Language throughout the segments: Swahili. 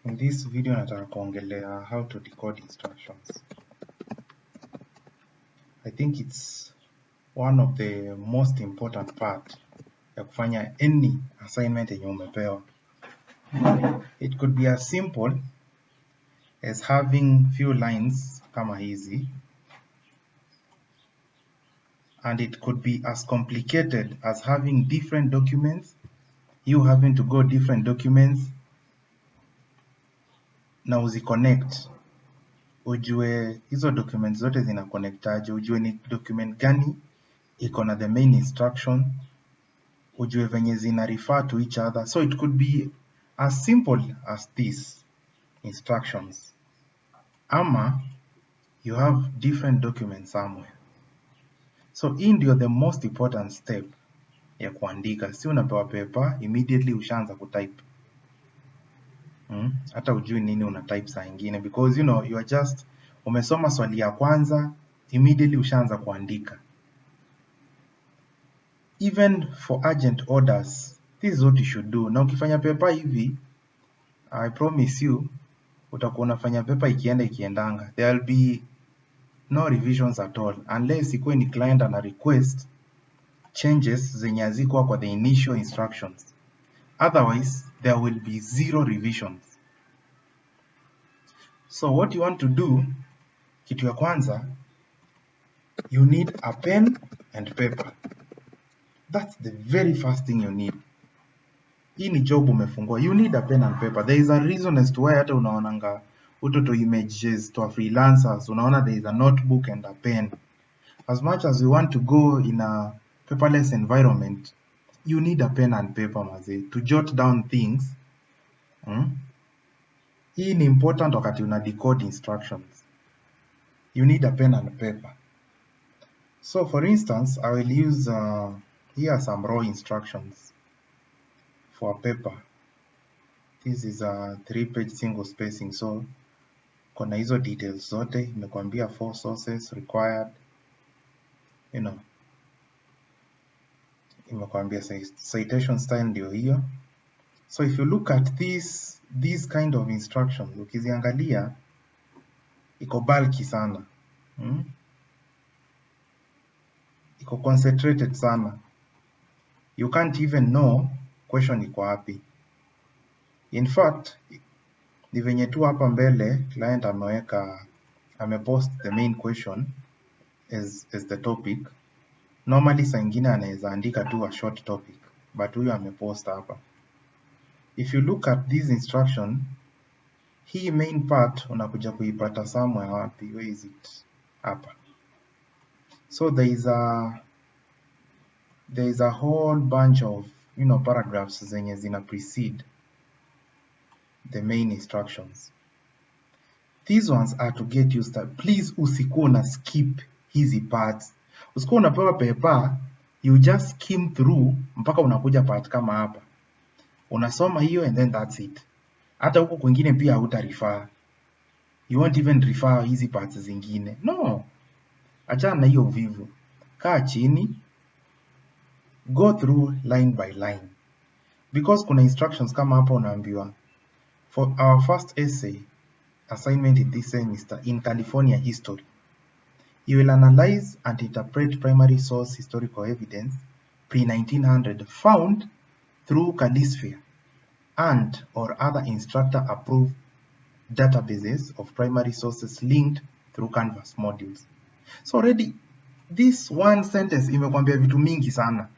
In this video nataka kuongelea how to decode instructions. I think it's one of the most important part ya kufanya any assignment yenye umepewa. It could be as simple as having few lines kama hizi, and it could be as complicated as having different documents, you having to go different documents na uziconnect, ujue hizo documents zote zina connectaje, ujue ni document gani iko na the main instruction, ujue venye zina refer to each other. So it could be as simple as these instructions, ama you have different documents somewhere. So hii ndio the most important step ya kuandika. Si unapewa paper immediately ushaanza kutype. Hata ujui nini una type saa ingine, because you know you are just umesoma swali ya kwanza immediately ushaanza kuandika. Even for urgent orders, this is what you should do. Na ukifanya paper hivi, I promise you utakuwa unafanya paper ikiendanga. There will be no revisions at all unless ikuwe ni client ana request changes zenye hazikuwa kwa the initial instructions. Otherwise there will be zero revisions. So what you want to do, kitu ya kwanza, you need a pen and paper. That's the very first thing you need. Hii ni job umefungua, you need a pen and paper. There is a reason as to why hata unaonanga to images to freelancers, unaona there is a notebook and a pen. As much as we want to go in a paperless environment, you need a pen and paper maze, to jot down things. Hii ni important wakati una decode instructions. You need a pen and paper. So for instance, I will use here are some raw instructions for a paper. This is a 3-page single spacing, so kuna hizo details zote, imekwambia 4 sources required, you know, imekwambia citation style ndio hiyo. So if you look at these kind of instructions, ukiziangalia iko bulky sana, iko concentrated sana, you can't even know question iko wapi. In fact, ni venye tu hapa mbele client amepost the main question as the topic. Normally saa ingine anaweza andika tu a short topic, but huyu amepost hapa. If you look at this instruction, hii main part unakuja kuipata somewhere wapi? Where is it? Hapa. So there is a whole bunch of, you know, paragraphs zenye zina precede the main instructions. These ones are to get you started. Please usikuwa na skip hizi parts. Usikuwa unapewa paper, you just skim through mpaka unakuja part kama hapa. Unasoma hiyo and then that's it. Hata huko kwingine pia huta refer. You won't even refer hizi parts zingine. No. Achana na hiyo uvivu. Kaa chini, go through line by line. Because kuna instructions kama hapa unaambiwa, for our first essay assignment in this semester in California history, you will analyze and interpret primary source historical evidence pre-1900 found through Calisphere and or other instructor approved databases of primary sources linked through Canvas modules. So already this one sentence imekwambia vitu mingi sana.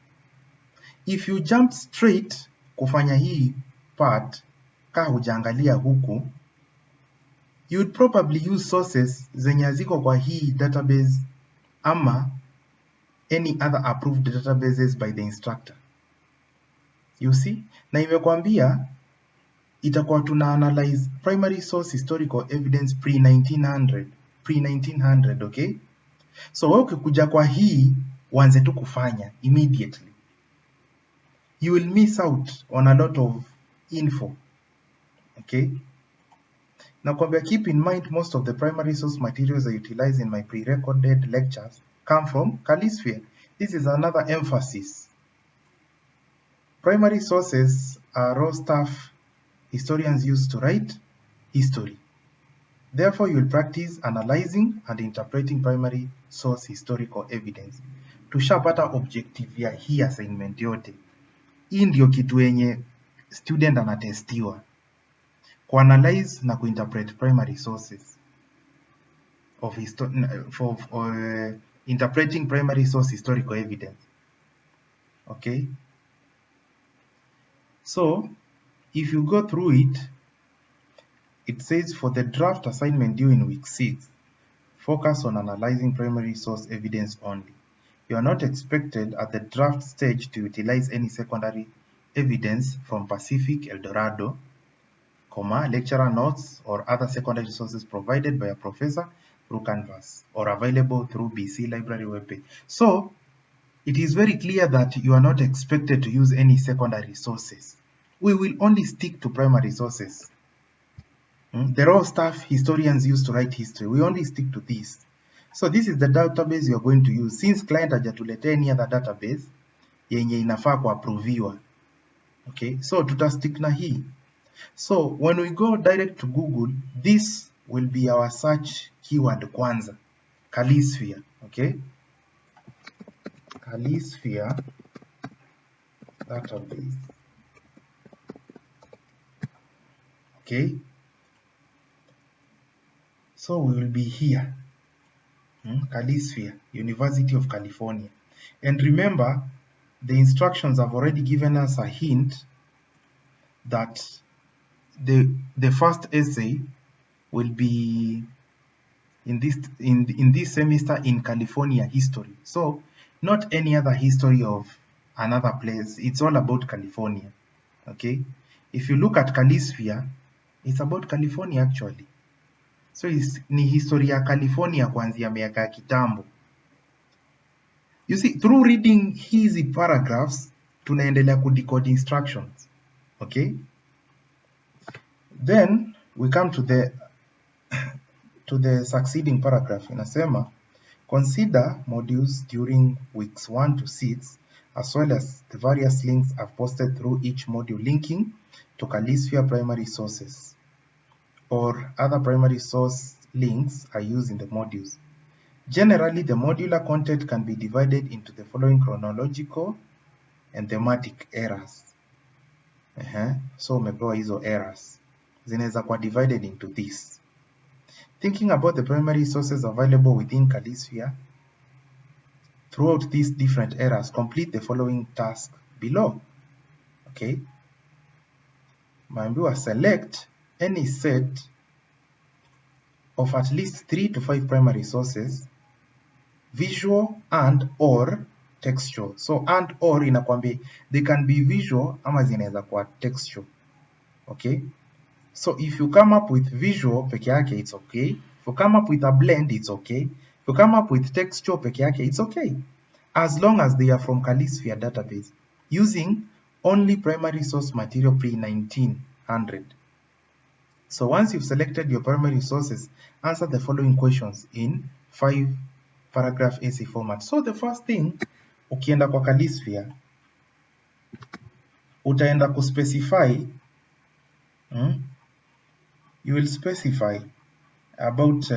If you jump straight kufanya hii part kaa hujaangalia huku, you would probably use sources zenye ziko kwa hii database ama any other approved databases by the instructor. You see? Na imekwambia itakuwa tuna analyze primary source historical evidence pre-1900, okay? So wewe ukikuja kwa hii uanze tu kufanya immediately, you will miss out on a lot of info, okay? Nakwambia keep in mind most of the primary source materials I utilize in my pre-recorded lectures come from Calisphere. This is another emphasis. Primary sources are raw stuff historians used to write history. Therefore, you will practice analyzing and interpreting primary source historical evidence. Tushapata objective ya hii assignment yote. Hii ndio kitu yenye student anatestiwa, kuanalyze na kuinterpret primary sources of interpreting primary source historical evidence. Okay, so if you go through it, it says for the draft assignment due in week 6, focus on analyzing primary source evidence only. You are not expected at the draft stage to utilize any secondary evidence from Pacific, Eldorado, lecturer notes or other secondary sources provided by a professor through Canvas or available through BC Library webpage. So it is very clear that you are not expected to use any secondary sources. We will only stick to primary sources. The raw stuff historians use to write history, we only stick to this. So this is the database you are going to use. Since client hajatuletea any other database yenye inafaa kuapproviwa. Okay, so tutastick na hii. So when we go direct to Google, this will be our search keyword kwanza, Callisphere. Okay, Callisphere database. Okay, so we will be here, Callisphere, University of California. And remember, the instructions have already given us a hint that the first essay will be in this semester in California history. So not any other history of another place, it's all about California. Okay, if you look at Callisphere, it's about California actually. So ni history ya California kuanzia miaka ya kitambo. You see, through reading hizi paragraphs tunaendelea decode instructions. Okay, then we come to the succeeding paragraph. Inasema, consider modules during weeks 1 to 6 as well as the various links I've posted through each module linking to Callisphere primary sources or other primary source links are used in the modules. Generally, the modular content can be divided into the following chronological and thematic eras. So umepewa hizo eras. Zinaweza kuwa divided into this. Thinking about the primary sources available within Callisphere throughout these different eras, complete the following task below. Okay. Maambiwa select any set of at least 3 to 5 primary sources, visual and or textual. So and or inakwambia they can be visual ama zinaweza kuwa textual. Okay. So if you come up with visual peke yake, it's okay. If you come up with a blend, it's okay. If you come up with textual peke yake, it's okay. As long as they are from Callisphere database, using only primary source material pre-1900. So once you've selected your primary sources, answer the following questions in 5 paragraph essay format. So the first thing, ukienda kwa Callisphere, utaenda kuspecify, you will specify about,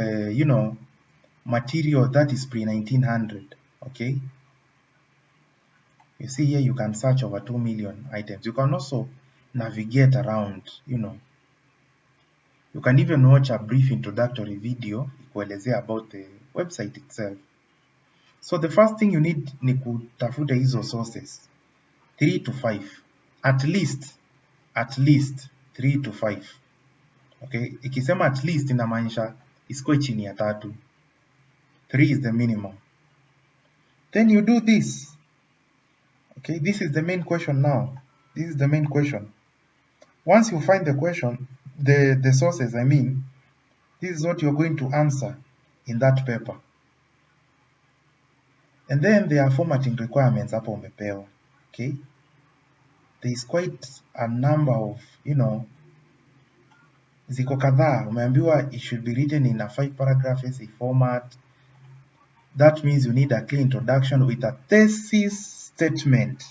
material that is pre-1900, okay? You see here, you can search over 2 million items. You can also navigate around, You can even watch a brief introductory video ikuelezea about the website itself. So the first thing you need ni kutafuta hizo sources 3 to 5, at least 3 to 5. Okay, ikisema at least inamaanisha isikuwe chini ya 3. 3 is the minimum. Then you do this. Okay, this is the main question now. This is the main question. Once you find the question, the sources, this is what you're going to answer in that paper. And then there are formatting requirements hapo umepewa. Okay, there is quite a number of, ziko kadhaa. Umeambiwa it should be written in a 5 paragraph essay format. That means you need a clear introduction with a thesis statement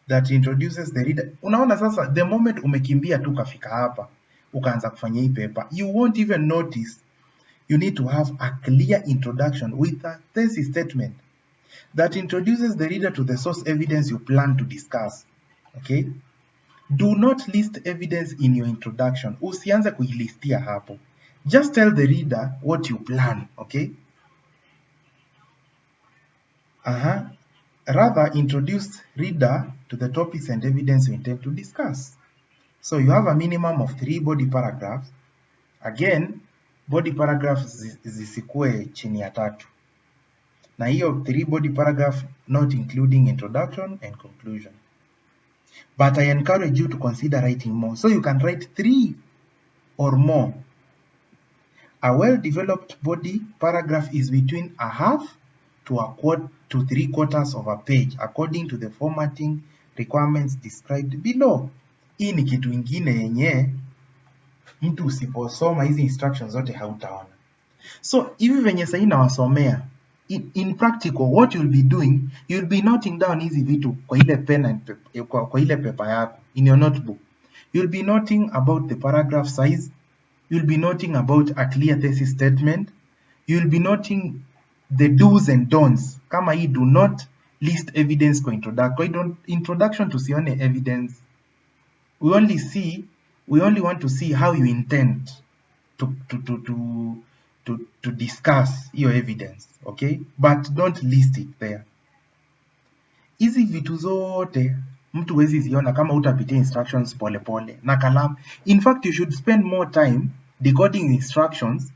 that introduces the reader. Unaona sasa, the moment umekimbia tu kafika hapa, ukaanza kufanya hii paper, you won't even notice. You need to have a clear introduction with a thesis statement that introduces the reader to the source evidence you plan to discuss. Okay? Do not list evidence in your introduction. Usianze kuilistia hapo. Just tell the reader what you plan. Okay? Rather, introduce reader to the topics and evidence you intend to discuss. So you have a minimum of 3 body paragraphs. Again, body paragraphs zisikue chini ya 3. Na hiyo 3 body paragraph not including introduction and conclusion. But I encourage you to consider writing more. So you can write 3 or more. A well-developed body paragraph is between a half to a quarter to 3/4 of a page according to the formatting requirements described below. Hii ni kitu ingine yenye mtu usiposoma hizi instructions zote hautaona. So hivi venye sasa nawasomea, in practical what you'll be doing, you'll be noting down hizi vitu kwa ile pen and kwa ile paper yako in your notebook. You'll be noting about the paragraph size, you'll be noting about a clear thesis statement, you'll be noting the do's and don'ts. Kama hii, do not list evidence kwa introduction tusione evidence. We only want to see how you intend to discuss your evidence, okay? But don't list it there. Hizi vitu zote mtu wezi ziona kama utapitia instructions pole na kalamu. In fact, you should spend more time decoding instructions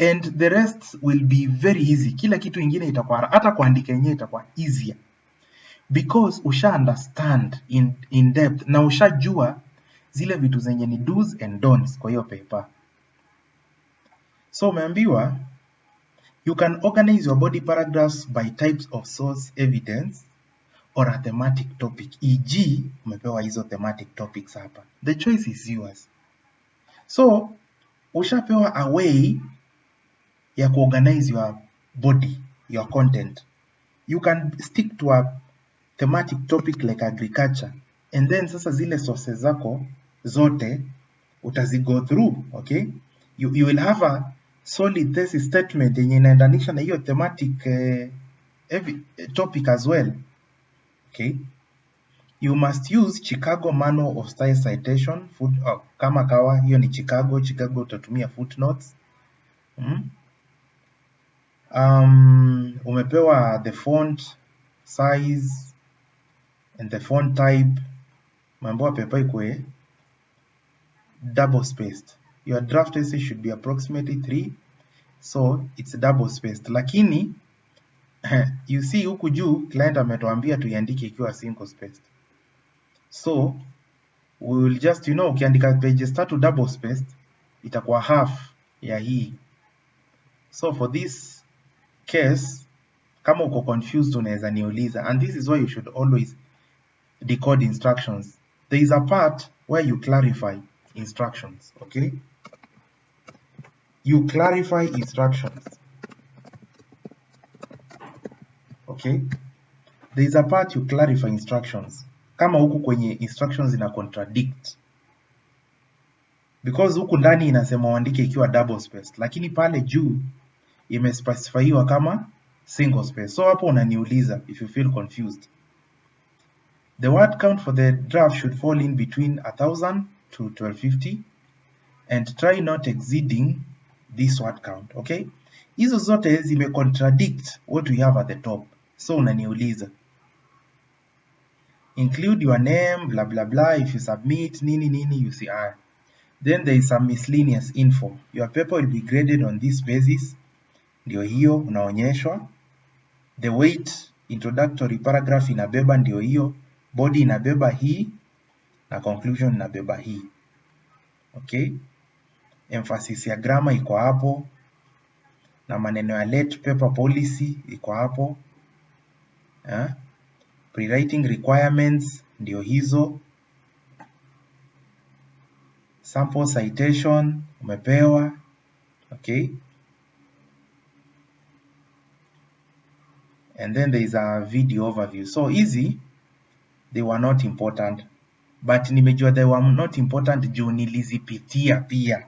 and the rest will be very easy. Kila kitu ingine itakuwa, hata kuandika yenyewe itakuwa easier because usha understand in depth na ushajua zile vitu zenye ni do's and don'ts kwa hiyo paper. So umeambiwa you can organize your body paragraphs by types of source evidence or a thematic topic. E.g. umepewa hizo thematic topics hapa. The choice is yours. So ushapewa a way ya kuorganize your body, your content. You can stick to a thematic topic like agriculture, and then sasa zile sources zako zote utazigo through, okay? You will have a solid thesis statement yenye inaendanisha na hiyo thematic topic as well, okay? You must use Chicago Manual of Style Citation, kama kawa hiyo ni Chicago utatumia footnotes. Umepewa the font size and the font type. Mambo paper ikwe double spaced. Your draft essay should be approximately 3, so it's double spaced. Lakini you see huku juu client ametuambia tuiandike ikiwa single spaced. So we will just, ukiandika pages 3 double spaced itakuwa half ya hii. So for this case, kama uko confused unaweza niuliza, and this is why you should always decode instructions. There is a part where you clarify instructions, okay? You clarify instructions, okay? There is a part you clarify instructions. Kama huku kwenye instructions ina contradict, because huku ndani inasema uandike ikiwa double spaced, lakini pale juu imespecifyiwa kama single spaced. So hapo unaniuliza if you feel confused. The word count for the draft should fall in between 1,000 to 1,250 and try not exceeding this word count, okay? Hizo zote zime contradict what we have at the top. So unaniuliza. Include your name, blah blah blah, if you submit, nini, you see. Then there is some miscellaneous info. Your paper will be graded on this basis. Ndio hiyo unaonyeshwa. The weight introductory paragraph inabeba ndio hiyo. Body inabeba hii na conclusion inabeba hii. Okay? Emphasis ya grammar iko hapo na maneno ya late paper policy iko hapo. Pre-writing requirements ndio hizo. Sample citation umepewa. Okay? And then there is a video overview. So easy, they were not important. but nimejua they were not important juu nilizipitia pia.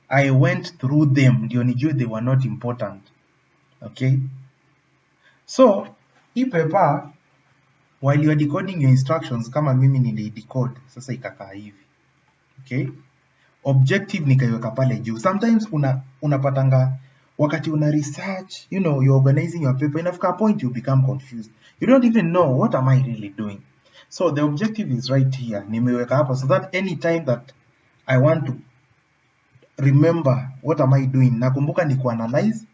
I went through them ndio nijue they were not important. Okay, so hii paper while you are decoding your instructions, kama mimi nilidecode sasa ikakaa hivi. Okay, objective nikaiweka pale juu. Sometimes unapatanga wakati una research, you know, you're organizing your paper, inafika a point you become confused, you don't even know what am I really doing. So the objective is right here, nimeweka hapa so that any time that I want to remember what am I doing, nakumbuka ni kuanalyze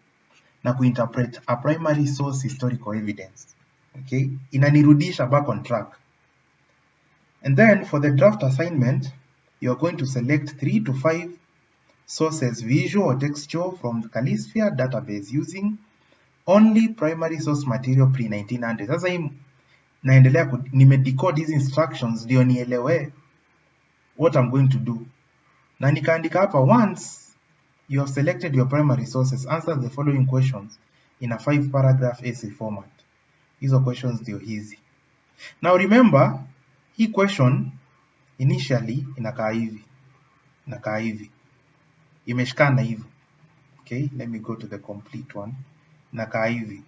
na kuinterpret a primary source historical evidence. Okay, inanirudisha back on track. And then for the draft assignment, you're going to select 3 to 5 sources, visual or textual, from the Calisphere database using only primary source material pre-1900. Sasa hii naendelea nimedecode these instructions ndio nielewe what I'm going to do. Na nikaandika hapa, once you have selected your primary sources, answer the following questions in a 5-paragraph essay format. Hizo questions ndio hizi. Now remember, hii question initially inakaa hivi. Imeshikana hivi. Okay, let me go to the complete one. Inakaa hivi.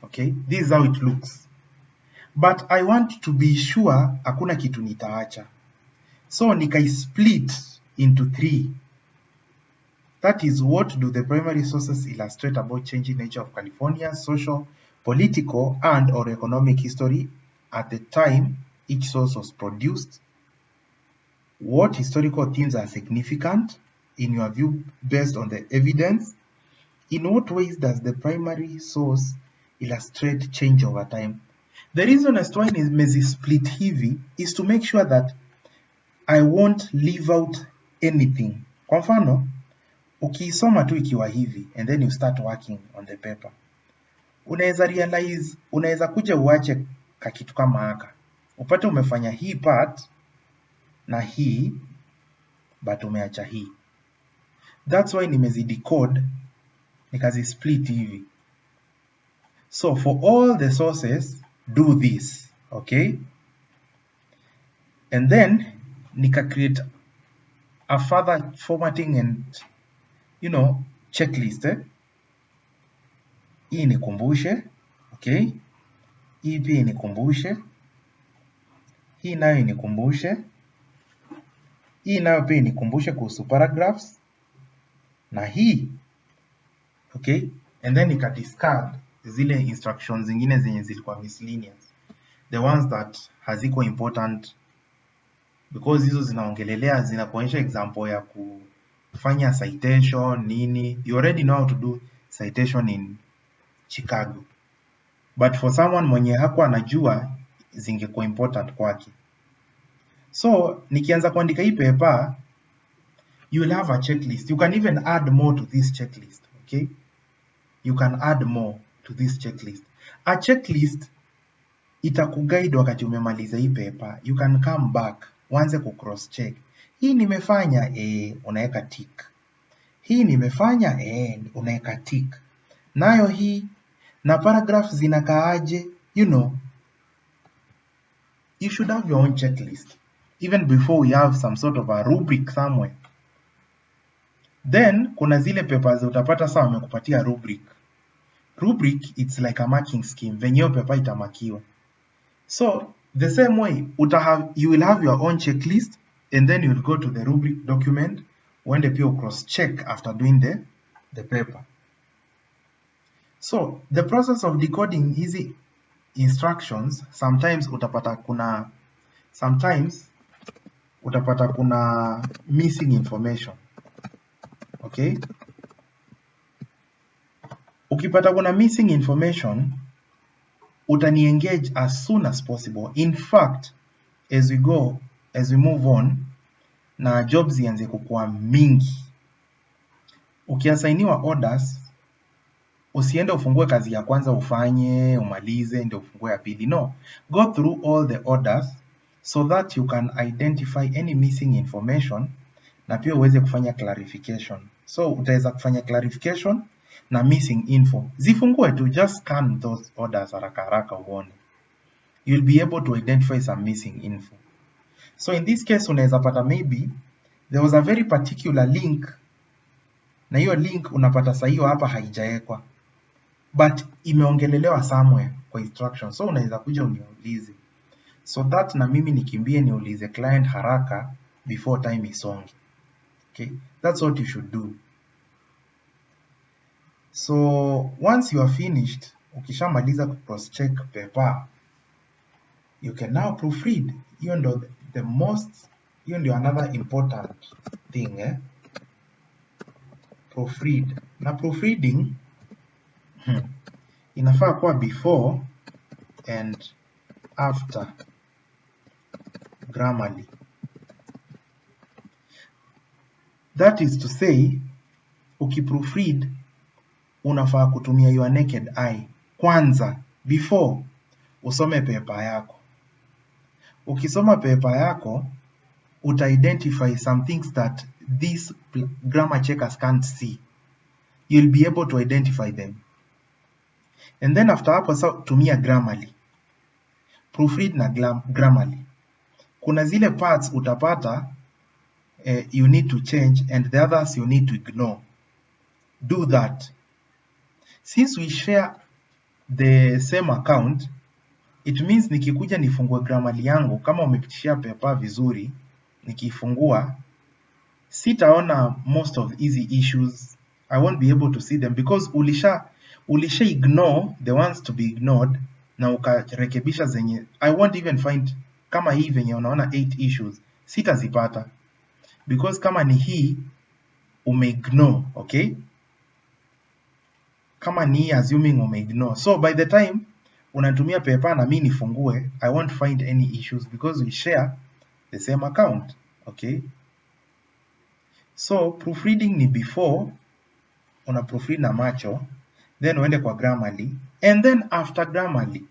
Okay, this is how it looks. But I want to be sure hakuna kitu nitaacha. So nikai split into 3. That is, what do the primary sources illustrate about changing nature of California's social, political, and or economic history at the time each source was produced? What historical themes are significant in your view based on the evidence? In what ways does the primary source illustrate change over time? The reason as to why nimezi split hivi is to make sure that I won't leave out anything. Kwa mfano, ukiisoma tu ikiwa hivi and then you start working on the paper, unaweza realize, unaweza kuja uache kakitu kama haka, upate umefanya hii part na hii but umeacha hii. That's why nimezi decode nikazi split hivi. So for all the sources, do this, okay? And then nika create a further formatting and, you know, checklist. Hii nikumbushe, okay? Hii pia nikumbushe. Hii nayo nikumbushe. Hii nayo pia nikumbushe kuhusu paragraphs. Na hii, okay? And then nika discard zile instructions zingine zenye zilikuwa miscellaneous, the ones that haziko important, because hizo zinaongelelea, zinakuonyesha example ya kufanya citation nini. You already know how to do citation in Chicago, but for someone mwenye hakuwa anajua zingekuwa important kwake. So nikianza kuandika hii paper, you will have a checklist. You can even add more to this checklist, okay? You can add more to this checklist. A checklist itakuguide wakati umemaliza hii paper. You can come back, uanze ku cross check. Hii nimefanya, unaweka tick. Hii nimefanya, unaweka tick. Nayo hii na paragraphs zinakaaje, you know. You should have your own checklist even before you have some sort of a rubric somewhere. Then kuna zile papers utapata sawa wamekupatia rubric. Rubric, it's like a marking scheme, venye hiyo paper itamakiwa. So the same way you will have your own checklist, and then you will go to the rubric document uende pia cross check after doing the paper. So the process of decoding easy instructions, sometimes utapata kuna missing information. Okay? Ukipata kuna missing information, utani engage as soon as possible. In fact, as we move on, na jobs zianze kukua mingi. Ukiasainiwa orders, usiende ufungue kazi ya kwanza ufanye, umalize, ndio ufungue ya pili. No, go through all the orders so that you can identify any missing information na pia uweze kufanya clarification. So utaweza kufanya clarification na missing info. Zifungue tu, just scan those orders haraka haraka uone. you'll be able to identify some missing info. So in this case unaweza pata maybe there was a very particular link, na hiyo link unapata saa hiyo hapa haijaekwa, but imeongelelewa somewhere kwa instruction. So unaweza kuja uniulize, so that na mimi nikimbie niulize client haraka before time isonge. Okay, that's what you should do. So once you are finished, ukishamaliza cross check paper, you can now proofread. Hiyo ndo the most, hiyo ndio another important thing, proofread. Na proofreading inafaa kuwa before and after grammarly. That is to say, ukiproofread unafaa kutumia your naked eye kwanza before usome paper yako. Ukisoma paper yako uta-identify some things that these grammar checkers can't see. You'll be able to identify them. And then after hapo sasa tumia grammarly. Proofread na grammarly. Kuna zile parts utapata you need to change and the others you need to ignore. Do that. Since we share the same account, it means nikikuja nifungue grammarly yangu, kama umepitishia paper vizuri, nikifungua sitaona most of easy issues. I won't be able to see them because ulisha ignore the ones to be ignored na ukarekebisha zenye I won't even find. Kama hii venye unaona 8 issues sitazipata because kama ni hii umeignore. Okay, kama ni assuming umeignore, so by the time unatumia paper na mimi nifungue, I won't find any issues because we share the same account. Okay, so proofreading ni before una proofread na macho, then uende kwa grammarly, and then after grammarly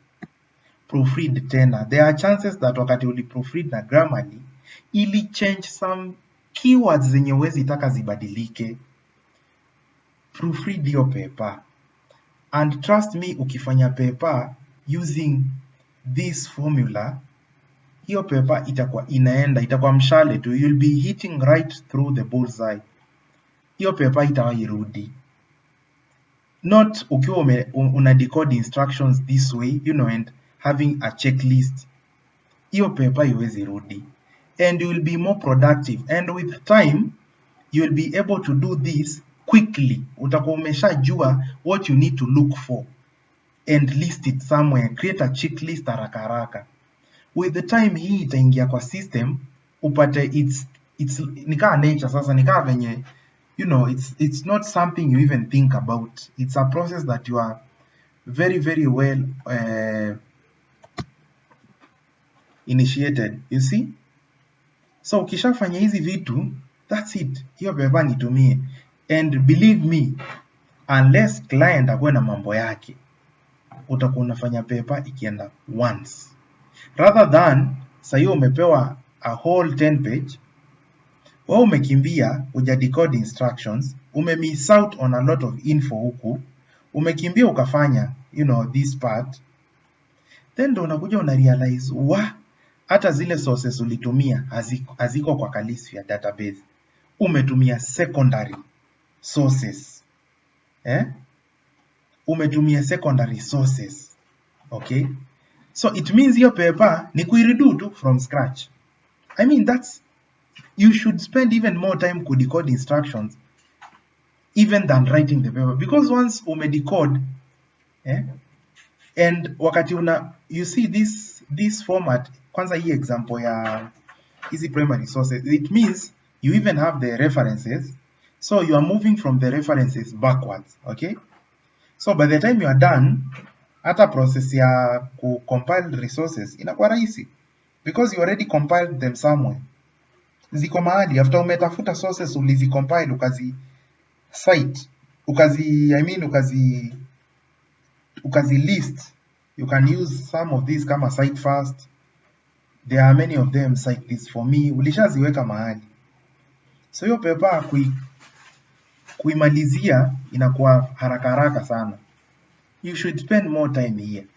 proofread tena. There are chances that wakati uli proofread na grammarly ili change some keywords zenye huwezi taka zibadilike. Proofread your paper, and trust me, ukifanya paper using this formula, hiyo paper itakuwa mshale tu. You'll be hitting right through the bullseye. Hiyo paper itawairudi. Not ukiwa una decode instructions this way, and having a checklist. Hiyo paper iwezi rudi. And you will be more productive. And with time, you will be able to do this quickly. Utakuwa umeshajua what you need to look for and list it somewhere. Create a checklist haraka haraka. With the time hii itaingia kwa system, upate it's nikaa nature sasa, nikaa venye it's not something you even think about. It's a process that you are very very well initiated, you see. So ukishafanya hizi vitu, that's it. Hiyo paper nitumie. And believe me, unless client akuwe na mambo yake, utakuwa unafanya paper ikienda once. Rather than sayo umepewa a whole 10 page, wewe umekimbia uja decode instructions, miss out on a lot of info huku, umekimbia ukafanya this part, then ndo unakuja unarealize hata zile sources ulitumia haziko kwa kalisi ya database. Umetumia secondary sources. Umetumia secondary sources. Okay, so it means your paper ni kuiredo tu from scratch. I mean, you should spend even more time to decode instructions even than writing the paper, because once umedecode and wakati you see this format, kwanza hii example ya easy primary sources, it means you even have the references, so you are moving from the references backwards. Okay, so by the time you are done, hata process ya compile resources inakuwa rahisi because you already compiled them somewhere. Ziko mahali, after umetafuta sources ulizicompile, ukazi cite, ukazi list. You can use some of these kama cite first. There are many of them, cite this for me. Ulishaziweka mahali. So hiyo paper kuimalizia inakuwa haraka haraka sana. You should spend more time here.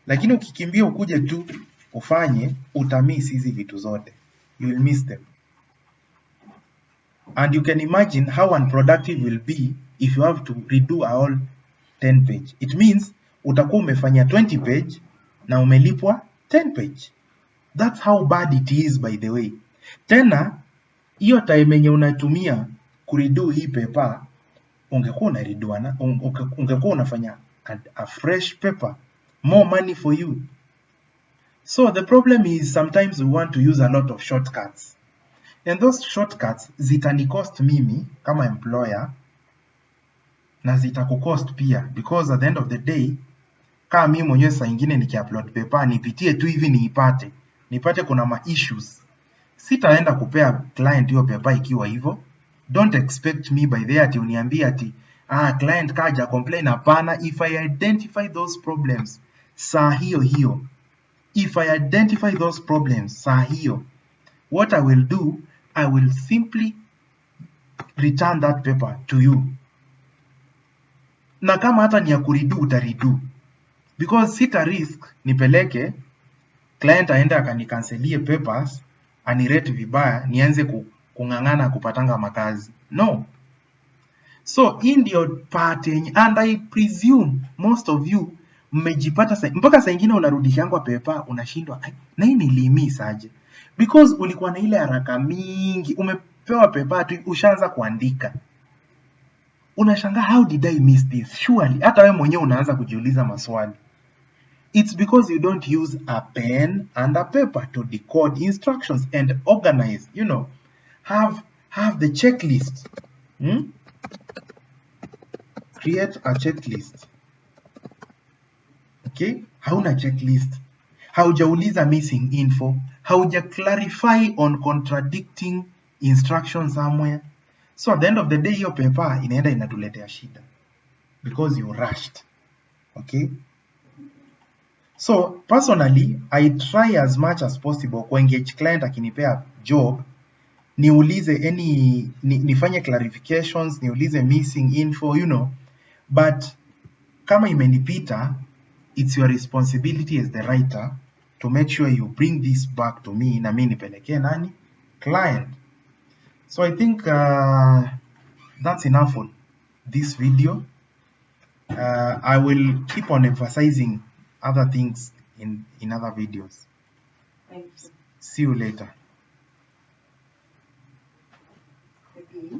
Lakini ukikimbia ukuje tu ufanye, utamiss hizi vitu zote. You will miss them. And you can imagine how unproductive will be if you have to redo a whole 10 page. It means utakuwa umefanya 20 page na umelipwa 10 page. That's how bad it is, by the way. Tena hiyo time yenye unatumia kuredo hii paper, ungekuwa ungekuwa unafanya a fresh paper, more money for you. So the problem is sometimes we want to use a lot of shortcuts, and those shortcuts zitani cost mimi kama employer na zitakucost pia, because at the end of the day, kama mimi mwenyewe saa ingine nikiupload paper nipitie tu hivi nipate kuna ma issues, sitaenda kupea client hiyo paper ikiwa hivyo. Don't expect me by the ati uniambie ati client kaja complain. Hapana. If I identify those problems saa hiyo, if I identify those problems saa hiyo, what I will do, I will simply return that paper to you. Na kama hata ni ya kuridu, utaridu, because sita risk nipeleke client aende akanikanselie papers, anirate vibaya, nianze kung'ang'ana kupatanga makazi. No. So in ndio part, and I presume most of you mmejipata mpaka saa ingine unarudishangwa paper unashindwa na hii nilimiss aje, because ulikuwa na ile haraka mingi, umepewa paper tu ushaanza kuandika, unashangaa how did I miss this? Surely hata wewe mwenyewe unaanza kujiuliza maswali. It's because you don't use a pen and a paper to decode instructions and organize, have the checklist. Create a checklist. Okay? Hauna checklist. Haujauliza missing info. Hauja clarify on contradicting instructions somewhere. So at the end of the day, hiyo paper inaenda inatuletea shida, because you rushed. Okay? So personally, I try as much as possible ku engage client akinipea job, niulize nifanye clarifications, niulize missing info, but kama imenipita, it's your responsibility as the writer to make sure you bring this back to me, na mimi nipelekee nani? Client. So I think that's enough for this video. I will keep on emphasizing other things in other videos. Thank you. See you later. Okay.